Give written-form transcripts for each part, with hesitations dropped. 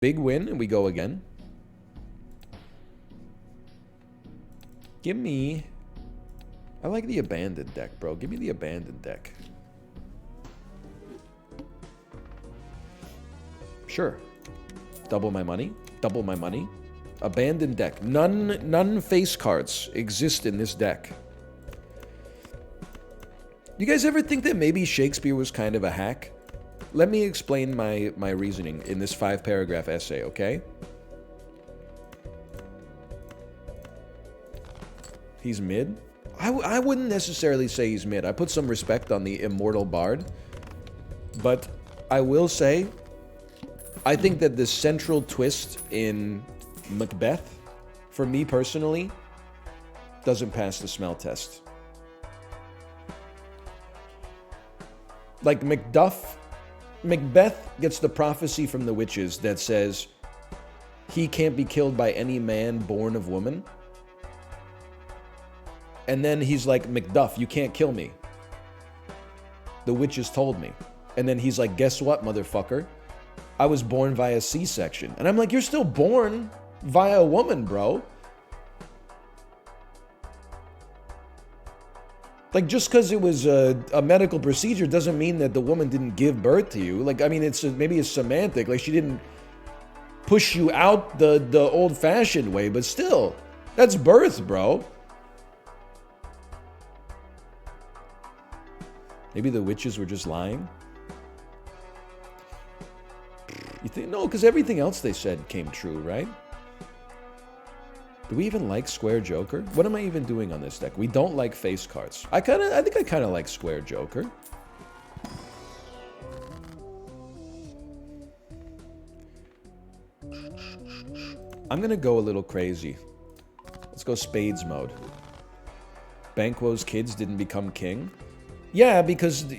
Big win, and we go again. Give me... I like the abandoned deck, bro. Give me the abandoned deck. Sure. Double my money. Double my money. Abandoned deck. None face cards exist in this deck. You guys ever think that maybe Shakespeare was kind of a hack? Let me explain my reasoning in this 5-paragraph essay, okay? He's mid? I wouldn't necessarily say he's mid. I put some respect on the immortal bard. But I will say, I think that the central twist in Macbeth, for me personally, doesn't pass the smell test. Like Macbeth gets the prophecy from the witches that says he can't be killed by any man born of woman. And then he's like, Macduff, you can't kill me. The witches told me. And then he's like, guess what, motherfucker? I was born via C-section. And I'm like, you're still born via a woman, bro. Like, just because it was a medical procedure doesn't mean that the woman didn't give birth to you. Like, I mean, maybe it's semantic. Like, she didn't push you out the old-fashioned way, but still, that's birth, bro. Maybe the witches were just lying? You think? No, because everything else they said came true, right? Do we even like Square Joker? What am I even doing on this deck? We don't like face cards. I think I kind of like Square Joker. I'm going to go a little crazy. Let's go Spades mode. Banquo's kids didn't become king? Yeah, because the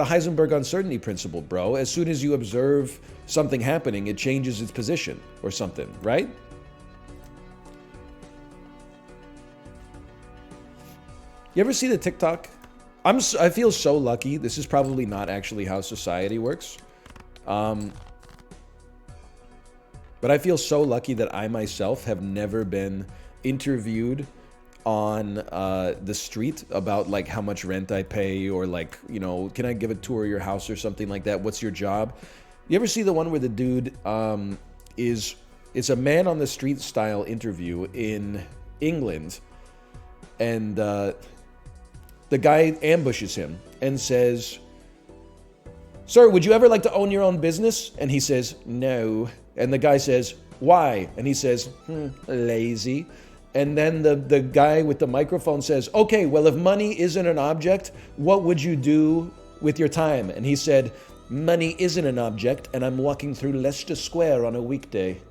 Heisenberg uncertainty principle, bro. As soon as you observe something happening, it changes its position or something, right? You ever see the TikTok? I feel so lucky. This is probably not actually how society works. But I feel so lucky that I myself have never been interviewed on the street about like how much rent I pay, or like, you know, can I give a tour of your house or something like that? What's your job? You ever see the one where the dude it's a man on the street style interview in England, and the guy ambushes him and says, "Sir, would you ever like to own your own business?" And he says, "No." And the guy says, "Why?" And he says, "Lazy." And then the guy with the microphone says, "Okay, well, if money isn't an object, what would you do with your time?" And he said, "Money isn't an object, and I'm walking through Leicester Square on a weekday."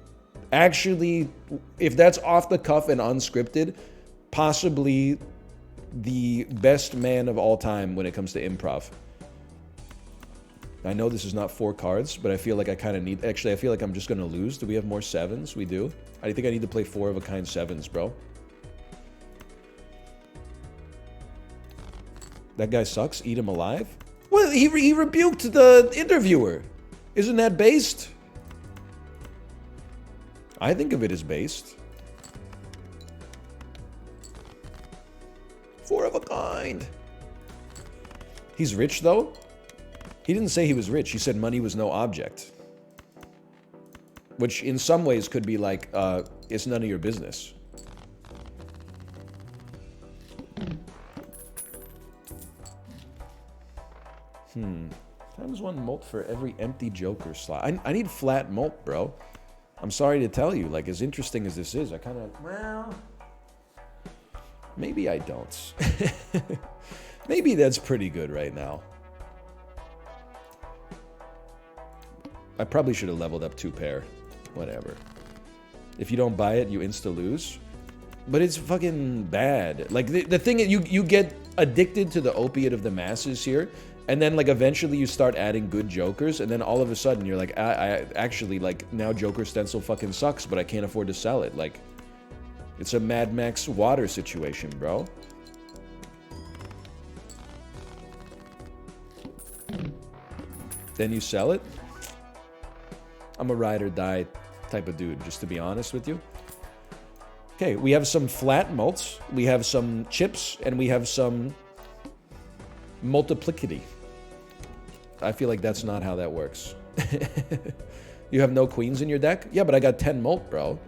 Actually, if that's off the cuff and unscripted, possibly the best man of all time when it comes to improv. I know this is not 4 cards, but I feel like I kind of need... Actually, I feel like I'm just going to lose. Do we have more 7s? We do. I think I need to play 4 of a kind 7s, bro. That guy sucks? Eat him alive? Well, he rebuked the interviewer. Isn't that based? I think of it as based. 4 of a kind. He's rich, though? He didn't say he was rich. He said money was no object. Which in some ways could be like, it's none of your business. Times 1 molt for every empty Joker slot. I need flat molt, bro. I'm sorry to tell you, like, as interesting as this is, I kind of... Well... Maybe I don't. Maybe that's pretty good right now. I probably should have leveled up 2 pair. Whatever. If you don't buy it, you insta-lose. But it's fucking bad. Like, the thing is, you get addicted to the opiate of the masses here, and then, like, eventually you start adding good Jokers, and then all of a sudden you're like, I actually, like, now Joker Stencil fucking sucks, but I can't afford to sell it. Like, it's a Mad Max water situation, bro. Then you sell it? I'm a ride or die type of dude, just to be honest with you. Okay, we have some flat mults, we have some chips, and we have some multiplicity. I feel like that's not how that works. You have no queens in your deck? Yeah, but I got 10 mult, bro.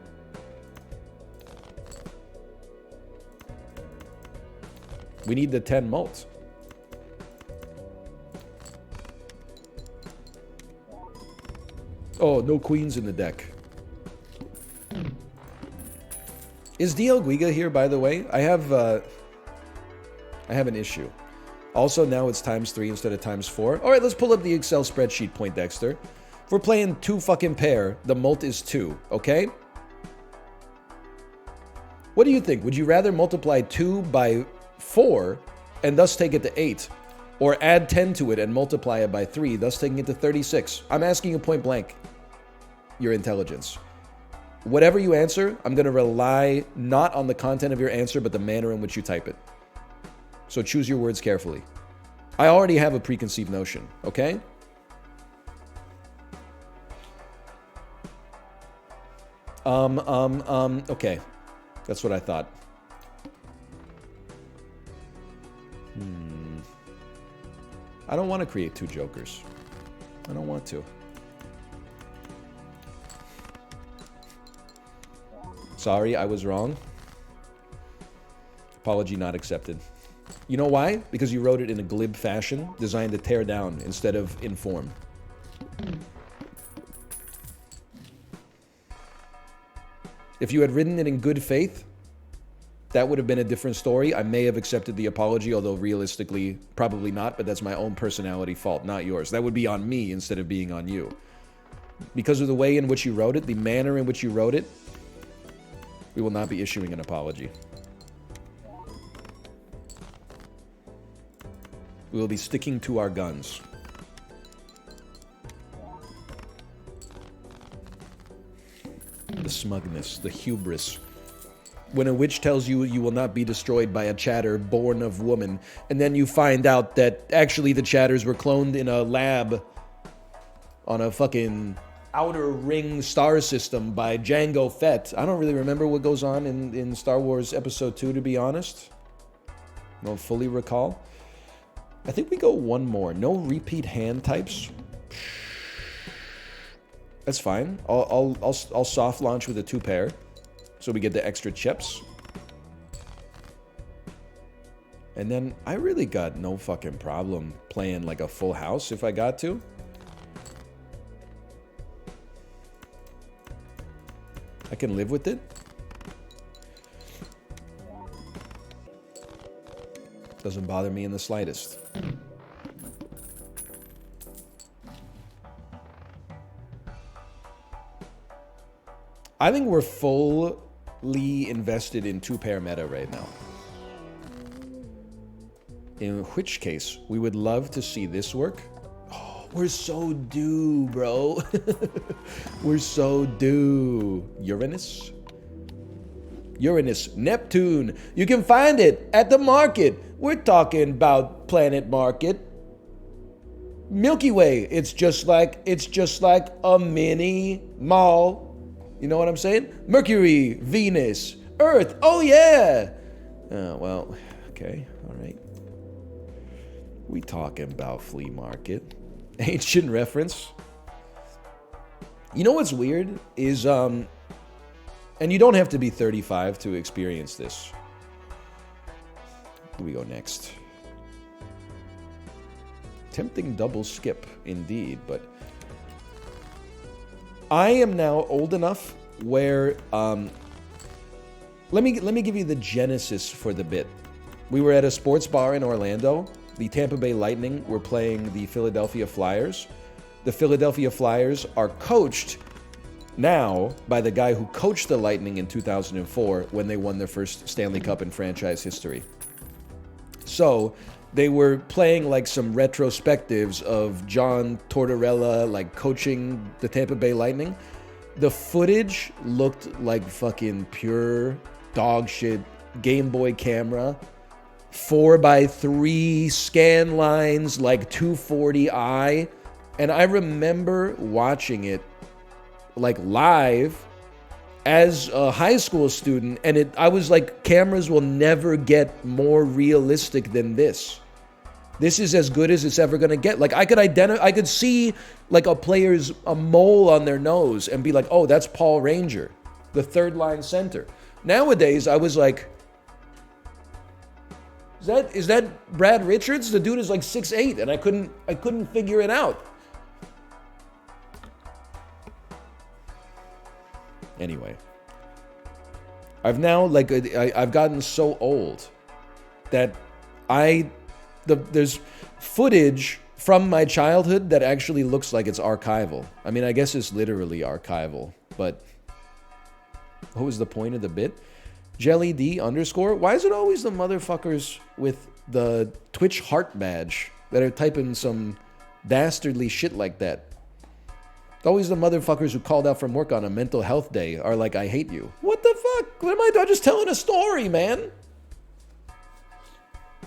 We need the 10 mult. Oh, no queens in the deck. Is DL Guiga here, by the way? I have an issue. Also, now it's ×3 instead of ×4. All right, let's pull up the Excel spreadsheet, Poindexter. If we're playing 2 fucking pair, the mult is 2, okay? What do you think? Would you rather multiply 2 by 4 and thus take it to 8? Or add 10 to it and multiply it by 3, thus taking it to 36? I'm asking you point blank your intelligence. Whatever you answer, I'm going to rely not on the content of your answer, but the manner in which you type it. So choose your words carefully. I already have a preconceived notion, okay? Okay. That's what I thought. I don't want to create 2 jokers. I don't want to. Sorry, I was wrong. Apology not accepted. You know why? Because you wrote it in a glib fashion, designed to tear down instead of inform. If you had written it in good faith, that would have been a different story. I may have accepted the apology, although realistically, probably not, but that's my own personality fault, not yours. That would be on me instead of being on you. Because of the way in which you wrote it, the manner in which you wrote it, we will not be issuing an apology. We will be sticking to our guns. The smugness, the hubris. When a witch tells you you will not be destroyed by a chatter born of woman, and then you find out that actually the chatters were cloned in a lab on a fucking outer ring star system by Jango Fett. I don't really remember what goes on in Star Wars Episode 2, to be honest. I don't fully recall. I think we go one more. No repeat hand types. That's fine. I'll soft launch with a 2 pair, so we get the extra chips. And then I really got no fucking problem playing like a full house if I got to. I can live with it. Doesn't bother me in the slightest. I think we're fully invested in 2 pair meta right now. In which case, we would love to see this work. Oh, we're so due, bro. We're so due. Uranus? Uranus, Neptune. You can find it at the market. We're talking about Planet Market. Milky Way. It's just like a mini mall. You know what I'm saying? Mercury, Venus, Earth. Oh yeah. Well, okay, all right. We talking about flea market. Ancient reference. You know what's weird is and you don't have to be 35 to experience this. Here we go next. Tempting double skip indeed, but I am now old enough where let me give you the genesis for the bit. We were at a sports bar in Orlando. The Tampa Bay Lightning were playing the Philadelphia Flyers. The Philadelphia Flyers are coached now by the guy who coached the Lightning in 2004 when they won their first Stanley Cup in franchise history. So they were playing like some retrospectives of John Tortorella like coaching the Tampa Bay Lightning. The footage looked like fucking pure dog shit Game Boy camera, 4x3 scan lines, like 240i. And I remember watching it like live as a high school student, and I was like, cameras will never get more realistic than this. This is as good as it's ever gonna get. Like I could see like a mole on their nose and be like, oh, that's Paul Ranger, the third line center. Nowadays, I was like, is that Brad Richards? The dude is like 6'8", and I couldn't figure it out. Anyway, I've now I've gotten so old that there's footage from my childhood that actually looks like it's archival. I mean, I guess it's literally archival, but what was the point of the bit? Jelly D _ Why is it always the motherfuckers with the Twitch heart badge that are typing some dastardly shit like that? Always the motherfuckers who called out from work on a mental health day are like, I hate you. What the fuck? What am I doing? I'm just telling a story, man.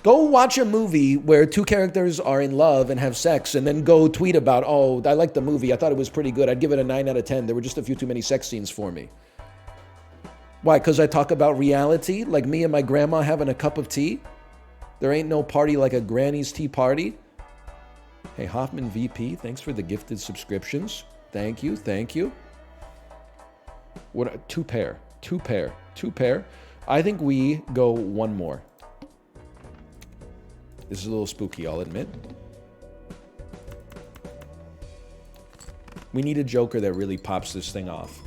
Go watch a movie where two characters are in love and have sex, and then go tweet about, oh, I liked the movie. I thought it was pretty good. I'd give it a 9 out of 10. There were just a few too many sex scenes for me. Why? Because I talk about reality, like me and my grandma having a cup of tea? There ain't no party like a granny's tea party. Hey, Hoffman VP, thanks for the gifted subscriptions. Thank you, thank you. What? Two pair. I think we go one more. This is a little spooky, I'll admit. We need a Joker that really pops this thing off.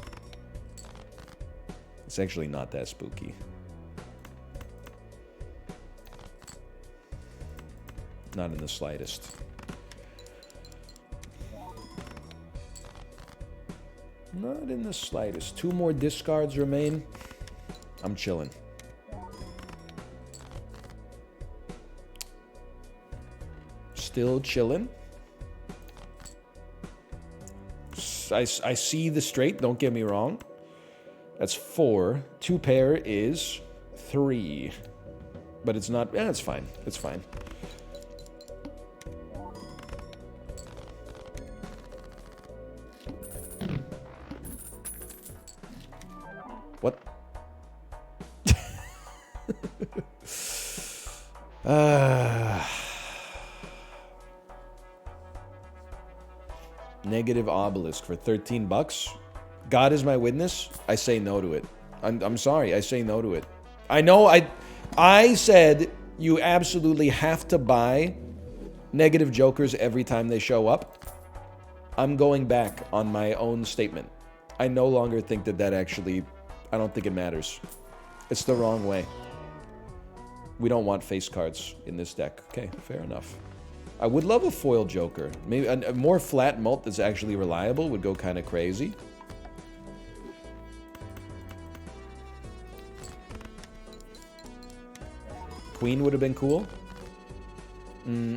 It's actually not that spooky. Not in the slightest. Not in the slightest. 2 more discards remain. I'm chilling. Still chilling. I see the straight, don't get me wrong. That's 4. 2 pair is 3. But it's not, it's fine. It's fine. What? Negative obelisk for 13 bucks. God is my witness. I say no to it. I'm sorry. I say no to it. I know I said you absolutely have to buy negative jokers every time they show up. I'm going back on my own statement. I no longer think that actually, I don't think it matters. It's the wrong way. We don't want face cards in this deck. Okay, fair enough. I would love a foil Joker. Maybe a more flat mult that's actually reliable would go kind of crazy. Queen would have been cool.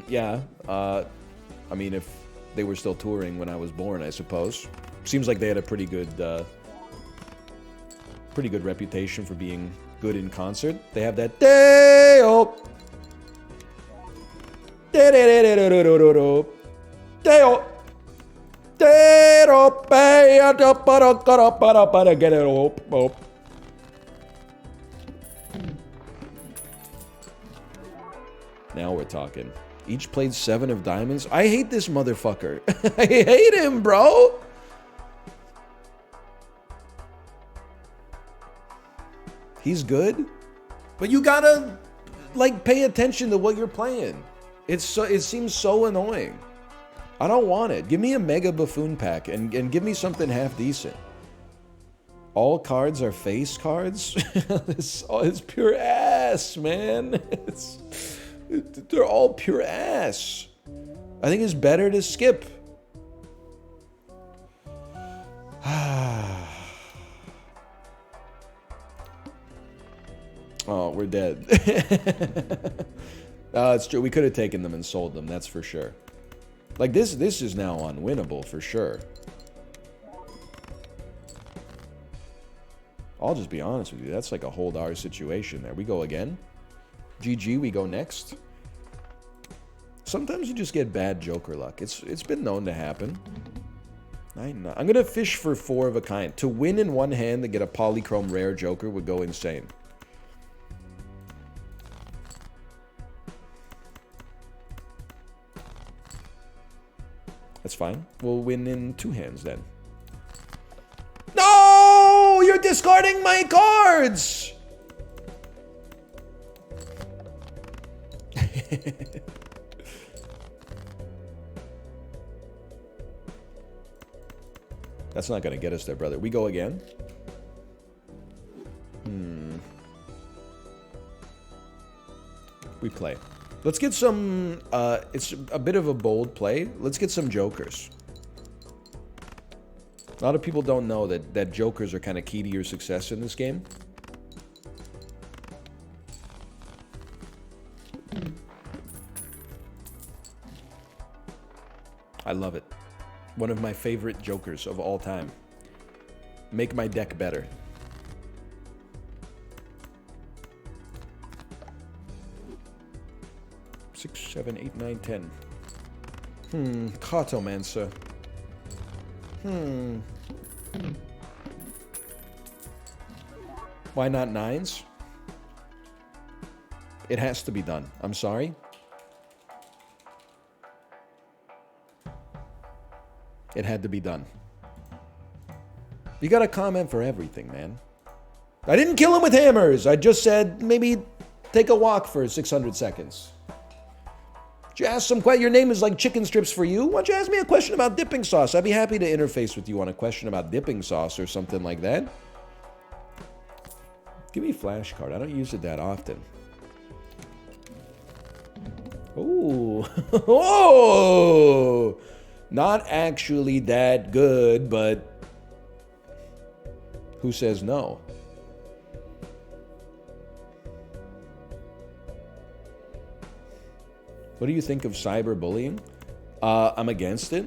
Yeah. I mean, if they were still touring when I was born, I suppose. Seems like they had a pretty good reputation for being good in concert. They have that Deo. Deo. Now we're talking. Each played 7 of diamonds. I hate this motherfucker. I hate him, bro. He's good, but you gotta like pay attention to what you're playing. It seems so annoying. I don't want it. Give me a mega buffoon pack and give me something half decent. All cards are face cards. It's pure ass, man. They're all pure ass. I think it's better to skip. Oh, we're dead. It's true. We could have taken them and sold them. That's for sure. Like this is now unwinnable for sure. I'll just be honest with you. That's like a hold our situation there. We go again. GG, we go next. Sometimes you just get bad Joker luck. It's been known to happen. 9, 9. I'm going to fish for 4 of a kind. To win in one hand to get a polychrome rare joker would go insane. That's fine. We'll win in 2 hands then. No! You're discarding my cards! That's not going to get us there, brother. We go again. We play. Let's get some... it's a bit of a bold play. Let's get some jokers. A lot of people don't know that jokers are kind of key to your success in this game. I love it. One of my favorite jokers of all time. Make my deck better. Six, 7, 8, 9, 10. Cartomancer. Why not 9s? It has to be done. I'm sorry. It had to be done. You gotta comment for everything, man. I didn't kill him with hammers. I just said maybe take a walk for 600 seconds. Did you ask some questions? Your name is like chicken strips for you. Why don't you ask me a question about dipping sauce? I'd be happy to interface with you on a question about dipping sauce or something like that. Give me a flashcard. I don't use it that often. Ooh. Oh! Not actually that good, but who says no? What do you think of cyberbullying? I'm against it.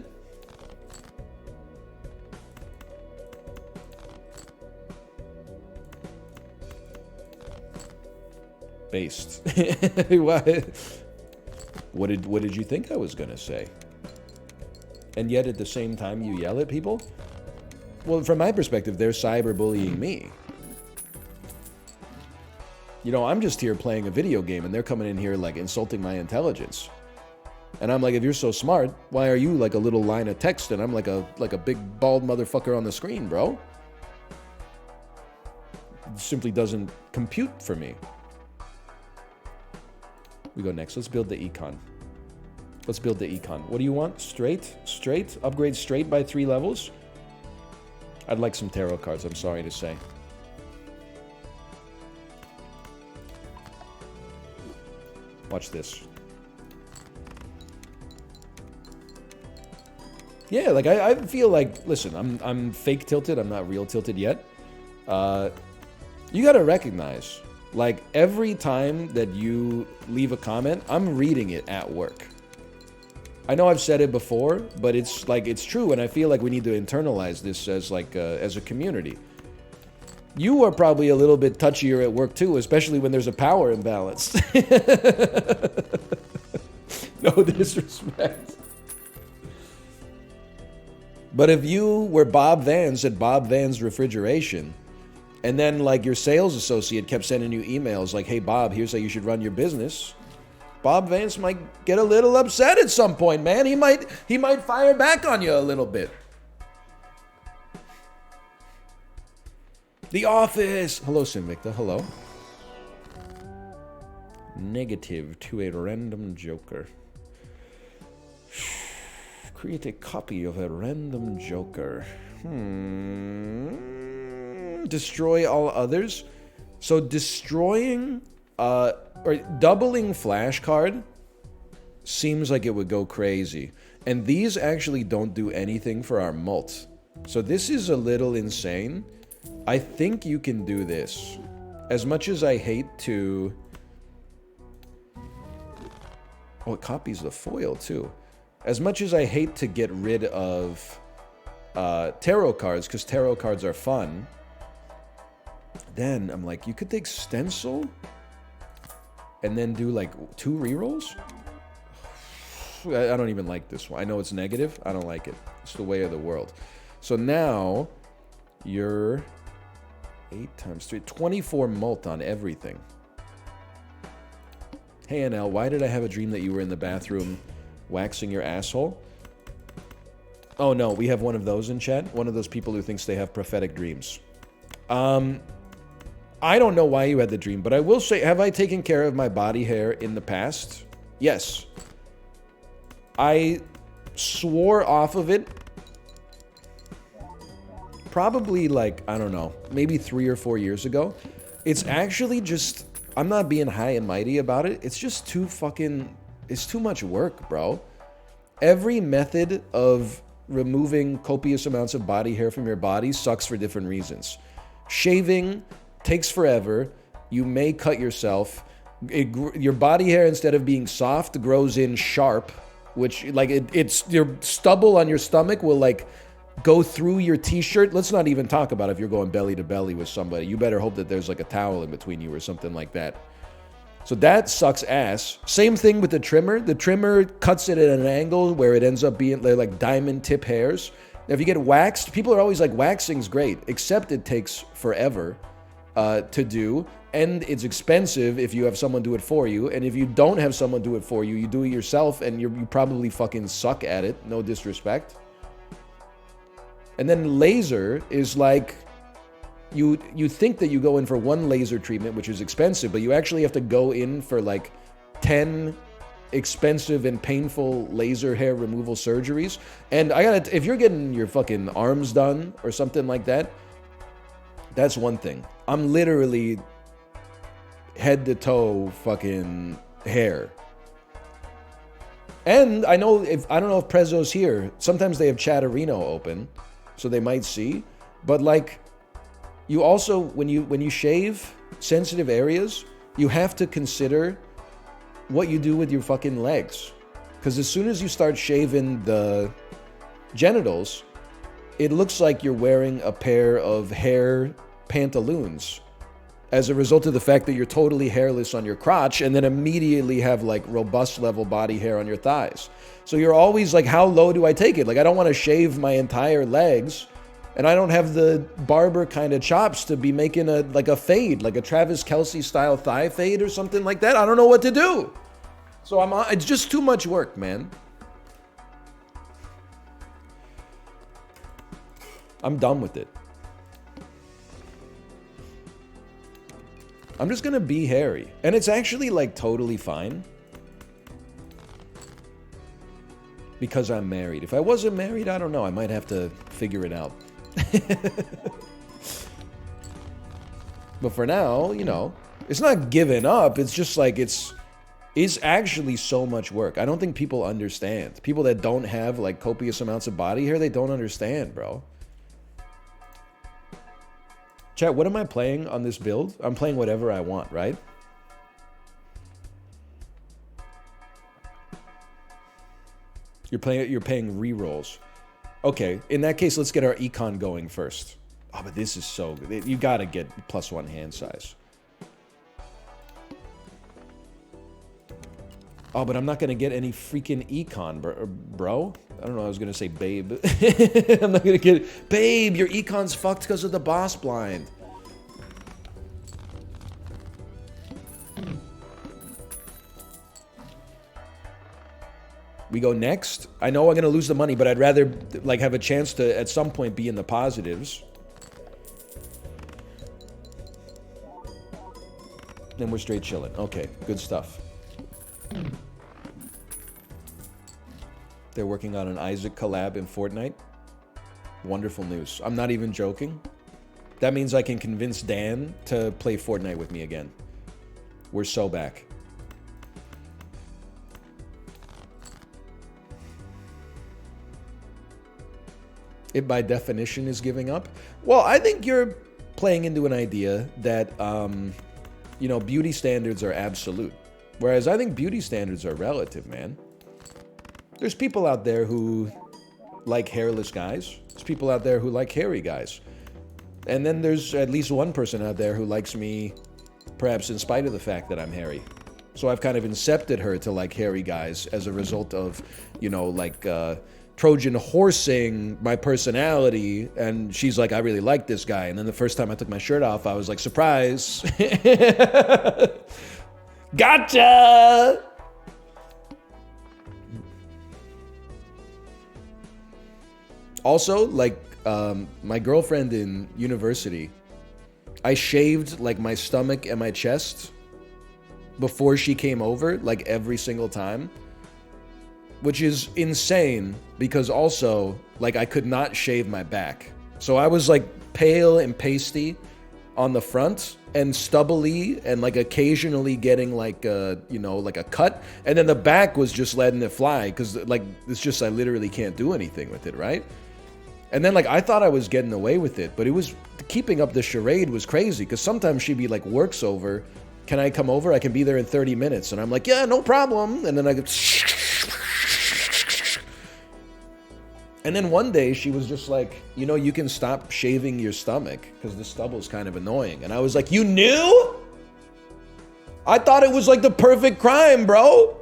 Based. What did you think I was gonna say? And yet at the same time you yell at people? Well, from my perspective, they're cyberbullying me. You know, I'm just here playing a video game and they're coming in here like insulting my intelligence. And I'm like, if you're so smart, why are you like a little line of text and I'm like a big bald motherfucker on the screen, bro? It simply doesn't compute for me. We go next. Let's build the econ. Let's build the econ. What do you want? Straight? Straight? Upgrade straight by 3 levels? I'd like some tarot cards, I'm sorry to say. Watch this. Yeah, like I feel like, listen, I'm fake tilted, I'm not real tilted yet. You gotta recognize, like every time that you leave a comment, I'm reading it at work. I know I've said it before, but it's like, it's true, and I feel like we need to internalize this as like, as a community. You are probably a little bit touchier at work too, especially when there's a power imbalance. No disrespect. But if you were Bob Vance at Bob Vance Refrigeration, and then like your sales associate kept sending you emails like, hey Bob, here's how you should run your business, Bob Vance might get a little upset at some point, man. He might fire back on you a little bit. The Office! Hello, Sinvicta. Hello. Negative to a random joker. Create a copy of a random joker. Destroy all others. So destroying, or doubling flashcard seems like it would go crazy. And these actually don't do anything for our mult. So this is a little insane. I think you can do this. As much as I hate to... Oh, it copies the foil too. As much as I hate to get rid of tarot cards, because tarot cards are fun, then I'm like, you could take Stencil and then do like 2 rerolls? I don't even like this one. I know it's negative. I don't like it. It's the way of the world. So now you're 8 times 3, 24 mult on everything. Hey, NL, why did I have a dream that you were in the bathroom waxing your asshole? Oh, no, we have one of those in chat. One of those people who thinks they have prophetic dreams. I don't know why you had the dream, but I will say, have I taken care of my body hair in the past? Yes. I swore off of it probably like, I don't know, maybe 3 or 4 years ago. It's actually just, I'm not being high and mighty about it. It's just too fucking, it's too much work, bro. Every method of removing copious amounts of body hair from your body sucks for different reasons. Shaving takes forever. You may cut yourself. Your body hair, instead of being soft, grows in sharp, which, like, it's your stubble on your stomach will, like, go through your t-shirt. Let's not even talk about if you're going belly to belly with somebody. You better hope that there's, like, a towel in between you or something like that. So that sucks ass. Same thing with the trimmer. The trimmer cuts it at an angle where it ends up being, they're like diamond tip hairs. Now, if you get waxed, people are always like, waxing's great, except it takes forever to do, and it's expensive if you have someone do it for you, and if you don't have someone do it for you, you do it yourself, and you probably fucking suck at it, no disrespect. And then laser is like, you think that you go in for one laser treatment, which is expensive, but you actually have to go in for like 10 expensive and painful laser hair removal surgeries. And I gotta, if you're getting your fucking arms done or something like that, that's one thing. I'm literally head to toe fucking hair. And I know if, I don't know if Prezzo's here. Sometimes they have Chatterino open, so they might see. But like, you also, when you shave sensitive areas, you have to consider what you do with your fucking legs. Because as soon as you start shaving the genitals, it looks like you're wearing a pair of hair pantaloons as a result of the fact that you're totally hairless on your crotch and then immediately have like robust level body hair on your thighs. So you're always like, how low do I take it? Like, I don't want to shave my entire legs, and I don't have the barber kind of chops to be making a fade, like a Travis Kelce style thigh fade or something like that. I don't know what to do. So it's just too much work, man. I'm done with it. I'm just gonna be hairy. And it's actually like totally fine. Because I'm married. If I wasn't married, I don't know. I might have to figure it out. But for now, you know, it's not giving up. It's just like it's actually so much work. I don't think people understand. People that don't have like copious amounts of body hair, they don't understand, bro. Chat, what am I playing on this build? I'm playing whatever I want, right? You're paying rerolls. Okay, in that case, let's get our econ going first. Oh, but this is so good. You gotta get +1 hand size. Oh, but I'm not gonna get any freaking econ, bro. I don't know, I was gonna say babe. I'm not gonna get... Babe, your econ's fucked because of the boss blind. We go next. I know I'm gonna lose the money, but I'd rather like have a chance to at some point be in the positives. Then we're straight chilling. Okay, good stuff. They're working on an Isaac collab in Fortnite. Wonderful news. I'm not even joking. That means I can convince Dan to play Fortnite with me again. We're so back. It by definition is giving up. Well, I think you're playing into an idea that, you know, beauty standards are absolute. Whereas I think beauty standards are relative, man. There's people out there who like hairless guys. There's people out there who like hairy guys. And then there's at least one person out there who likes me, perhaps in spite of the fact that I'm hairy. So I've kind of incepted her to like hairy guys as a result of, you know, like Trojan horsing my personality. And she's like, I really like this guy. And then the first time I took my shirt off, I was like, surprise. Gotcha! Also, like, my girlfriend in university, I shaved like my stomach and my chest before she came over, like every single time, which is insane because also like I could not shave my back. So I was like pale and pasty on the front and stubbly and like occasionally getting like a, you know, like a cut. And then the back was just letting it fly because like it's just I literally can't do anything with it, right? And then like I thought I was getting away with it, but it was keeping up the charade was crazy because sometimes she'd be like, work's over. Can I come over? I can be there in 30 minutes. And I'm like, yeah, no problem. And then I go, and then one day she was just like, you know, you can stop shaving your stomach because the stubble's kind of annoying. And I was like, you knew? I thought it was like the perfect crime, bro.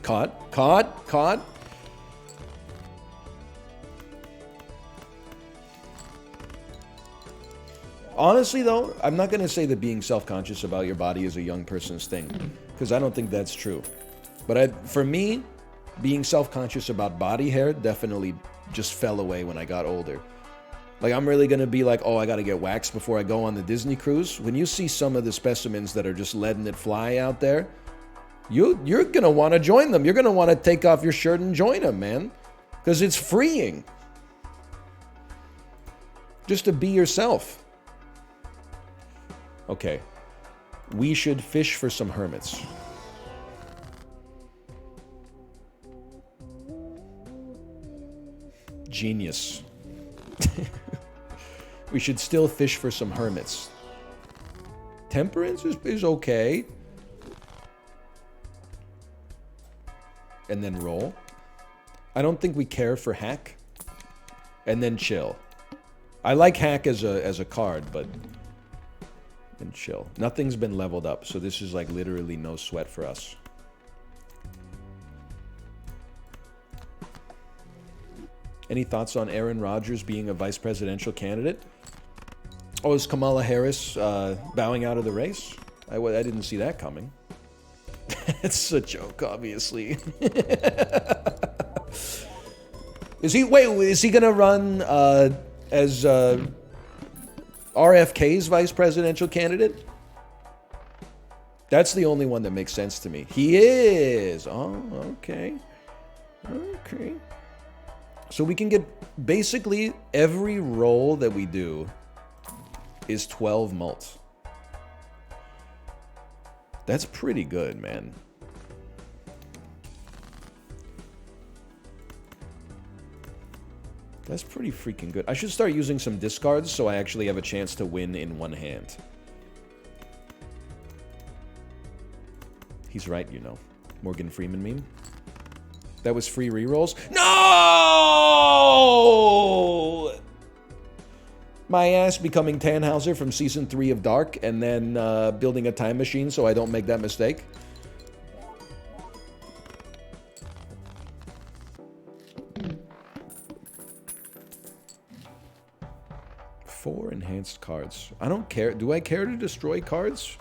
Caught. Honestly, though, I'm not going to say that being self-conscious about your body is a young person's thing, because I don't think that's true. But for me, being self-conscious about body hair definitely just fell away when I got older. Like, I'm really going to be like, oh, I got to get waxed before I go on the Disney cruise. When you see some of the specimens that are just letting it fly out there, you're going to want to join them. You're going to want to take off your shirt and join them, man, because it's freeing. Just to be yourself. Okay, we should fish for some hermits. Genius. We should still fish for some hermits. Temperance is okay. And then roll. I don't think we care for hack. And then chill. I like hack as a card, but... and chill. Nothing's been leveled up, so this is like literally no sweat for us. Any thoughts on Aaron Rodgers being a vice presidential candidate? Oh, is Kamala Harris bowing out of the race? I didn't see that coming. It's a joke, obviously. Is he gonna run as RFK's vice presidential candidate? That's the only one that makes sense to me. He is. Oh, okay. Okay. So we can get basically every roll that we do is 12 mult. That's pretty good, man. That's pretty freaking good. I should start using some discards so I actually have a chance to win in one hand. He's right, you know. Morgan Freeman meme. That was free rerolls. No! My ass becoming Tannhauser from season 3 of Dark and then building a time machine so I don't make that mistake. Four enhanced cards. I don't care. Do I care to destroy cards?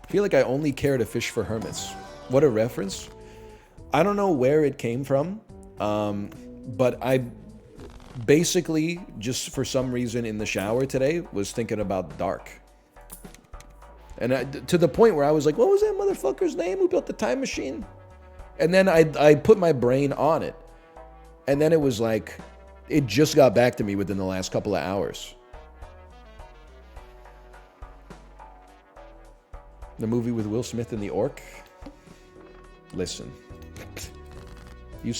I feel like I only care to fish for hermits. What a reference. I don't know where it came from, but I basically, just for some reason in the shower today, was thinking about Dark. And to the point where I was like, what was that motherfucker's name who built the time machine? And then I put my brain on it. And then it was like, it just got back to me within the last couple of hours. The movie with Will Smith and the orc? Listen. You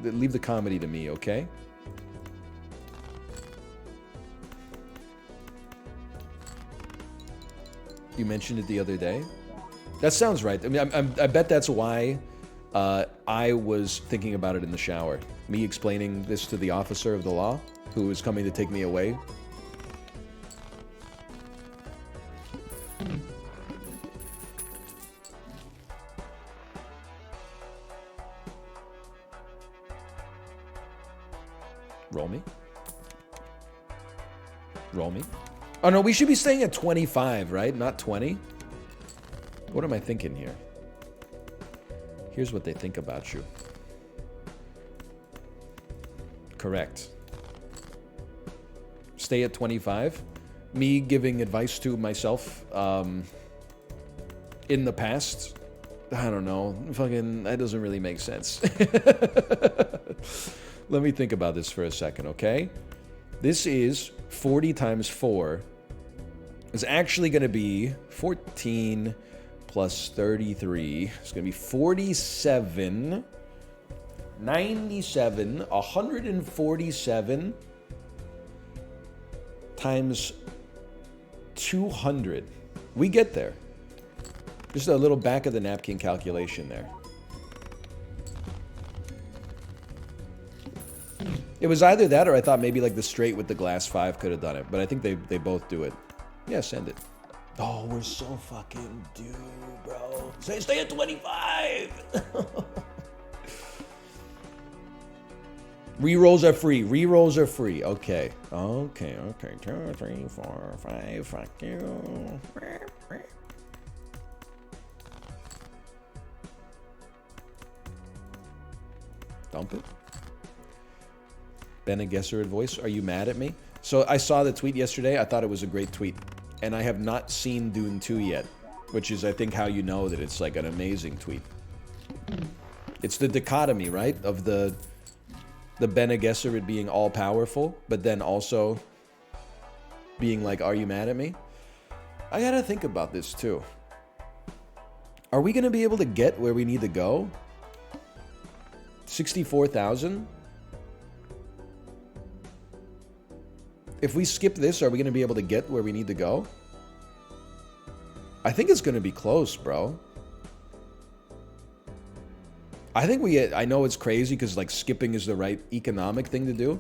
leave the comedy to me, okay? You mentioned it the other day. That sounds right. I mean, I bet that's why I was thinking about it in the shower. Me explaining this to the officer of the law who was coming to take me away. Roll me. Roll me. Oh, no, we should be staying at 25, right? Not 20. What am I thinking here? Here's what they think about you. Correct. Stay at 25. Me giving advice to myself in the past. I don't know. Fucking, that doesn't really make sense. Let me think about this for a second, okay? This is 40 times 4. It's actually going to be 14 plus 33. It's going to be 47, 97, 147 times 200. We get there. Just a little back of the napkin calculation there. It was either that or I thought maybe like the straight with the glass 5 could have done it. But I think they both do it. Yeah, send it. Oh, we're so fucking due, bro. Stay at 25. Rerolls are free. Rerolls are free. Okay. Okay. 2, 3, 4, 5. Fuck you. Dump it. Bene Gesserit voice. Are you mad at me? So I saw the tweet yesterday. I thought it was a great tweet. And I have not seen Dune 2 yet. Which is, I think, how you know that it's like an amazing tweet. It's the dichotomy, right? Of the Bene Gesserit being all-powerful, but then also being like, are you mad at me? I gotta think about this, too. Are we gonna be able to get where we need to go? 64,000? If we skip this, are we gonna be able to get where we need to go? I think it's gonna be close, bro. I think I know it's crazy because like skipping is the right economic thing to do.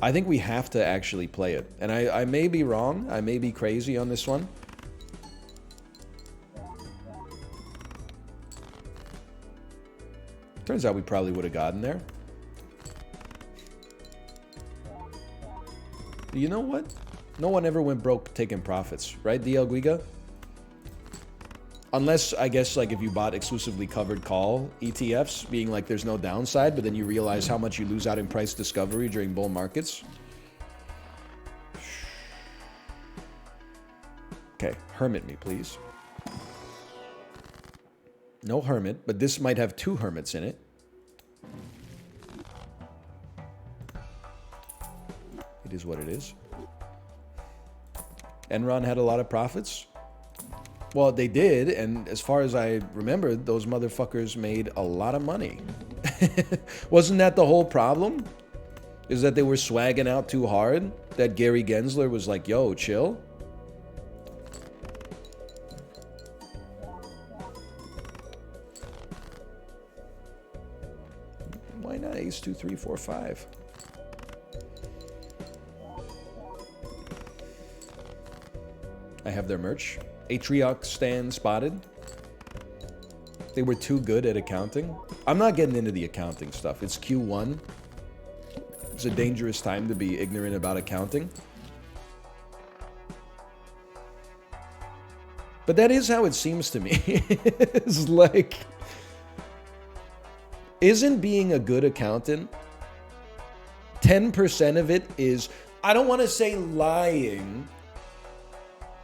I think we have to actually play it. And I may be wrong. I may be crazy on this one. Turns out we probably would have gotten there. You know what? No one ever went broke taking profits, right, DL Guiga? Unless, I guess, like if you bought exclusively covered call ETFs, being like there's no downside, but then you realize how much you lose out in price discovery during bull markets. Okay, hermit me, please. No hermit, but this might have 2 hermits in it. It is what it is. Enron had a lot of profits. Well, they did, and as far as I remember, those motherfuckers made a lot of money. Wasn't that the whole problem? Is that they were swagging out too hard? That Gary Gensler was like, yo, chill? Why not ace 2, 3, 4, 5? I have their merch. Atrioc stand spotted. They were too good at accounting. I'm not getting into the accounting stuff. It's Q1. It's a dangerous time to be ignorant about accounting. But that is how it seems to me. It's like, isn't being a good accountant, 10% of it is, I don't want to say lying,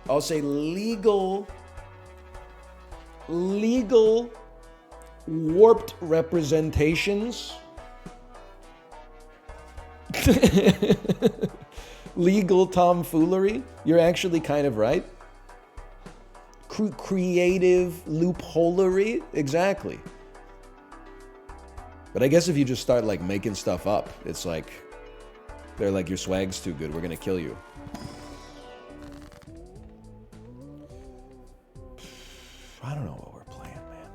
I'll say legal warped representations. Legal tomfoolery. You're actually kind of right. Creative loopholery. Exactly. But I guess if you just start like making stuff up, it's like, they're like, your swag's too good, we're gonna kill you. I don't know what we're playing, man.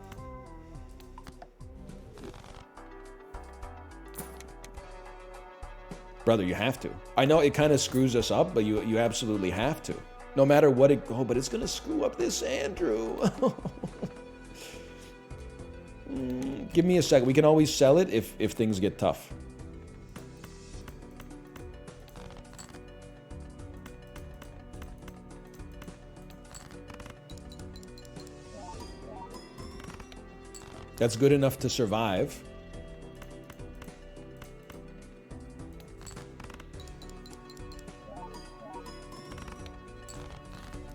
Brother, you have to. I know it kind of screws us up, but you absolutely have to. No matter what it... Oh, but it's going to screw up this Andrew. Give me a second. We can always sell it if things get tough. That's good enough to survive.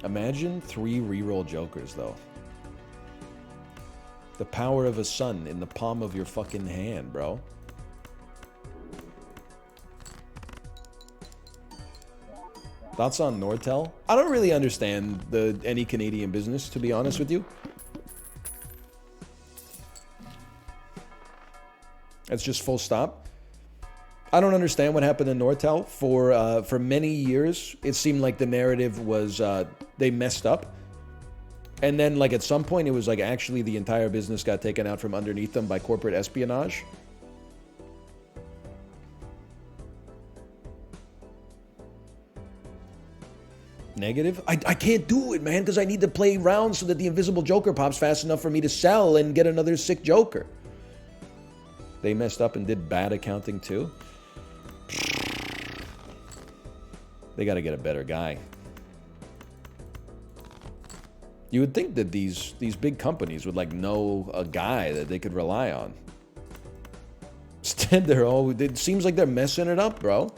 Imagine 3 reroll jokers, though. The power of a sun in the palm of your fucking hand, bro. Thoughts on Nortel? I don't really understand any Canadian business, to be honest with you. That's just full stop. I don't understand what happened in Nortel. For many years, it seemed like the narrative was they messed up. And then, like, at some point, it was like actually the entire business got taken out from underneath them by corporate espionage. Negative? I can't do it, man, because I need to play rounds so that the invisible Joker pops fast enough for me to sell and get another sick Joker. They messed up and did bad accounting too. They got to get a better guy. You would think that these big companies would, like, know a guy that they could rely on. Instead, it seems like they're messing it up, bro.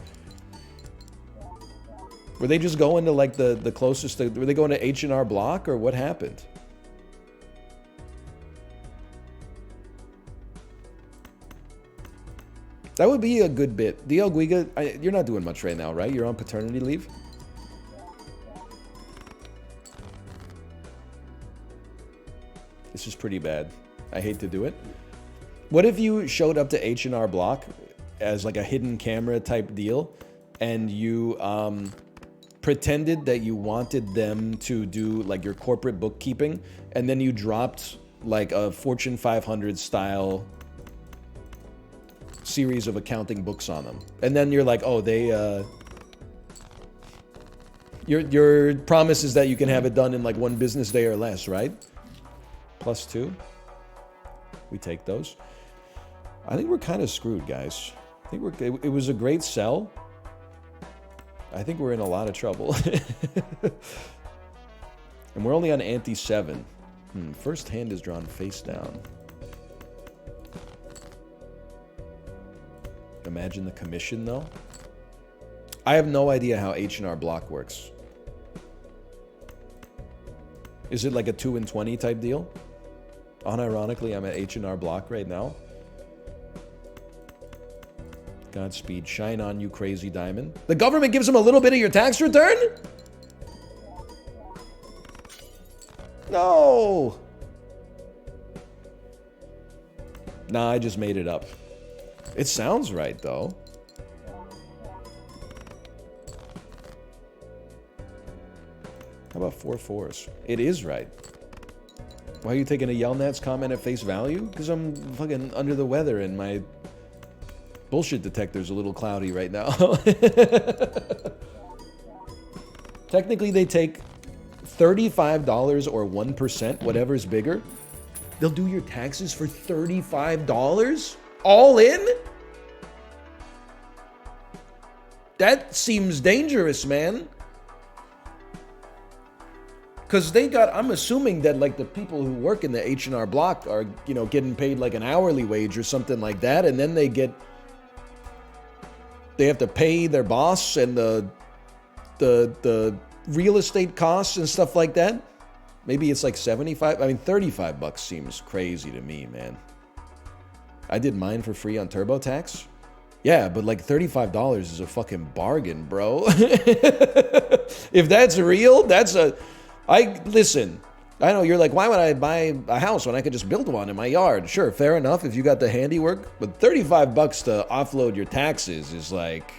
Were they just going to, like, the closest... were they going to H&R Block, or what happened? That would be a good bit. DL Guiga, you're not doing much right now, right? You're on paternity leave? This is pretty bad. I hate to do it. What if you showed up to H&R Block as, like, a hidden camera type deal, and you pretended that you wanted them to do, like, your corporate bookkeeping, and then you dropped, like, a Fortune 500 style series of accounting books on them, and then you're like, oh, they your promise is that you can have it done in, like, 1 business day or less, right? +2. We take those. I think we're kind of screwed, guys. I think it was a great sell. I think we're in a lot of trouble. And we're only on ante 7. First hand is drawn face down. Imagine the commission, though. I have no idea how H&R Block works. Is it like a 2 and 20 type deal? Unironically, I'm at H&R Block right now. Godspeed. Shine on, you crazy diamond. The government gives them a little bit of your tax return? No! Nah, I just made it up. It sounds right, though. How about 4 4s? It is right. Why are you taking a Yelnats comment at face value? Because I'm fucking under the weather and my bullshit detector's a little cloudy right now. Technically, they take $35 or 1%, whatever's bigger. They'll do your taxes for $35? All in? That seems dangerous, man. Because they got, I'm assuming that, like, the people who work in the H&R Block are, you know, getting paid like an hourly wage or something like that, and then they have to pay their boss and the real estate costs and stuff like that. Maybe it's like 75. I mean, $35 seems crazy to me, man. I did mine for free on TurboTax. Yeah, but like $35 is a fucking bargain, bro. If that's real, that's a... listen, I know you're like, why would I buy a house when I could just build one in my yard? Sure, fair enough if you got the handiwork, but $35 to offload your taxes is like,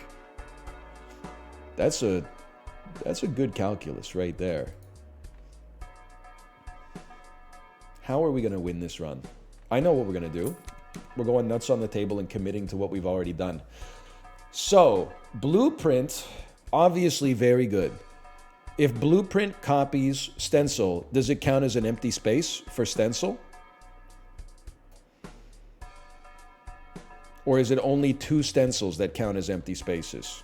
that's a good calculus right there. How are we going to win this run? I know what we're going to do. We're going nuts on the table and committing to what we've already done. So, Blueprint, obviously very good. If Blueprint copies Stencil, does it count as an empty space for Stencil? Or is it only 2 stencils that count as empty spaces?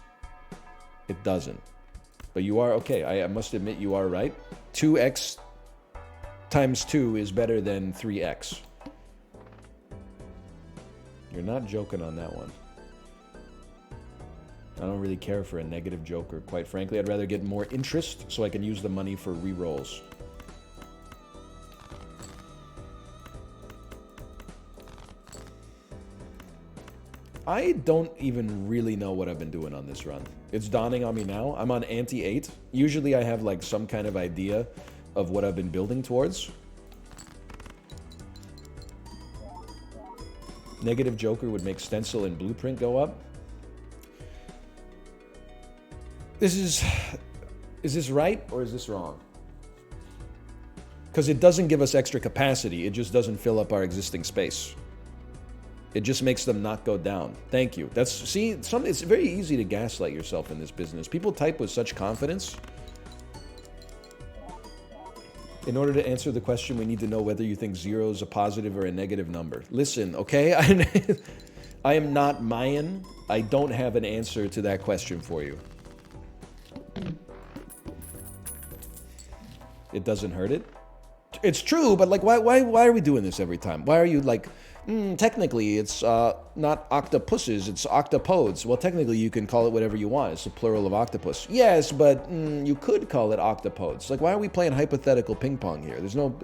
It doesn't. But you are, okay, I must admit you are right. 2x times 2 is better than 3x. You're not joking on that one. I don't really care for a negative joker. Quite frankly, I'd rather get more interest so I can use the money for re-rolls. I don't even really know what I've been doing on this run. It's dawning on me now. I'm on Ante 8. Usually I have like some kind of idea of what I've been building towards. Negative joker would make Stencil and Blueprint go up. Is this right or is this wrong? Because it doesn't give us extra capacity. It just doesn't fill up our existing space. It just makes them not go down. Thank you. It's very easy to gaslight yourself in this business. People type with such confidence. In order to answer the question, we need to know whether you think 0 is a positive or a negative number. Listen, okay? I am not Mayan. I don't have an answer to that question for you. It doesn't hurt it? It's true, but like, why are we doing this every time? Why are you like... technically, it's not octopuses, it's octopodes. Well, technically, you can call it whatever you want. It's a plural of octopus. Yes, but you could call it octopodes. Like, why are we playing hypothetical ping pong here? There's no...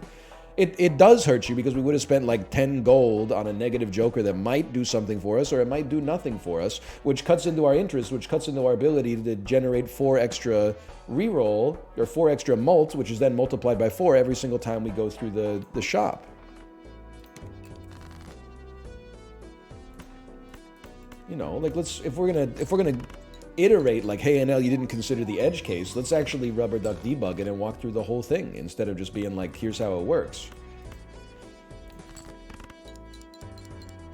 It does hurt you because we would have spent like 10 gold on a negative joker that might do something for us or it might do nothing for us, which cuts into our interest, which cuts into our ability to generate 4 extra reroll or 4 extra mult, which is then multiplied by 4 every single time we go through the shop. You know, like if we're gonna iterate like, hey NL, you didn't consider the edge case, let's actually rubber duck debug it and walk through the whole thing instead of just being like, here's how it works.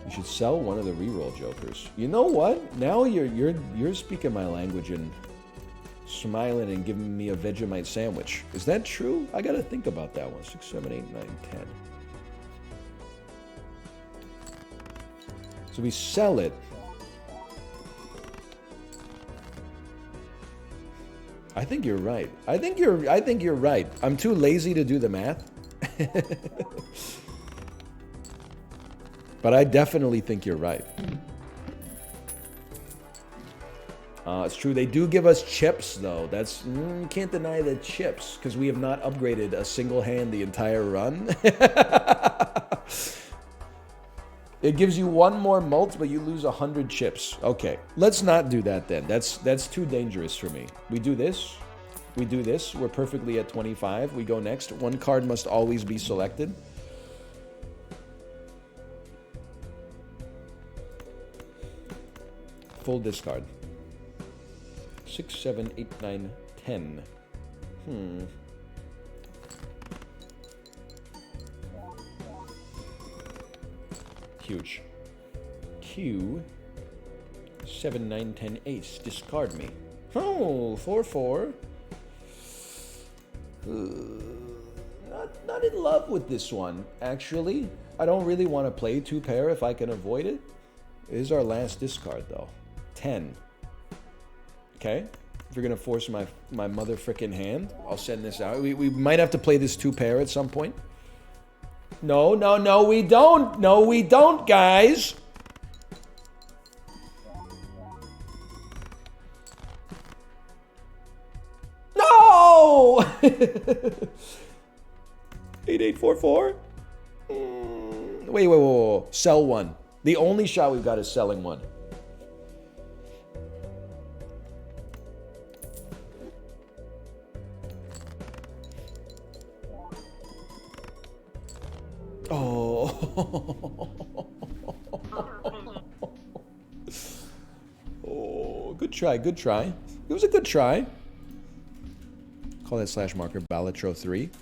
You should sell one of the reroll jokers. You know what? Now you're speaking my language and smiling and giving me a Vegemite sandwich. Is that true? I gotta think about that one. 6, 7, 8, 9, 10. So we sell it. I think you're right. I think you're right. I'm too lazy to do the math. But I definitely think you're right. It's true. They do give us chips, though. That's you can't deny the chips because we have not upgraded a single hand the entire run. It gives you 1 more mult, but you lose 100 chips. Okay, let's not do that then. That's too dangerous for me. We do this. We do this. We're perfectly at 25. We go next. 1 card must always be selected. Full discard. 6, 7, 8, 9, 10. Huge. Q. 7, 9, 10, ace. Discard me. Oh, 4, 4. Not in love with this one, actually. I don't really want to play 2 pair if I can avoid it. It is our last discard, though. 10. Okay. If you're going to force my mother frickin' hand, I'll send this out. We might have to play this 2 pair at some point. No, we don't. No, we don't, guys. No! 8844? Wait. Sell 1. The only shot we've got is selling 1. Oh, good try, good try. It was a good try. Call that slash marker Balatro 3.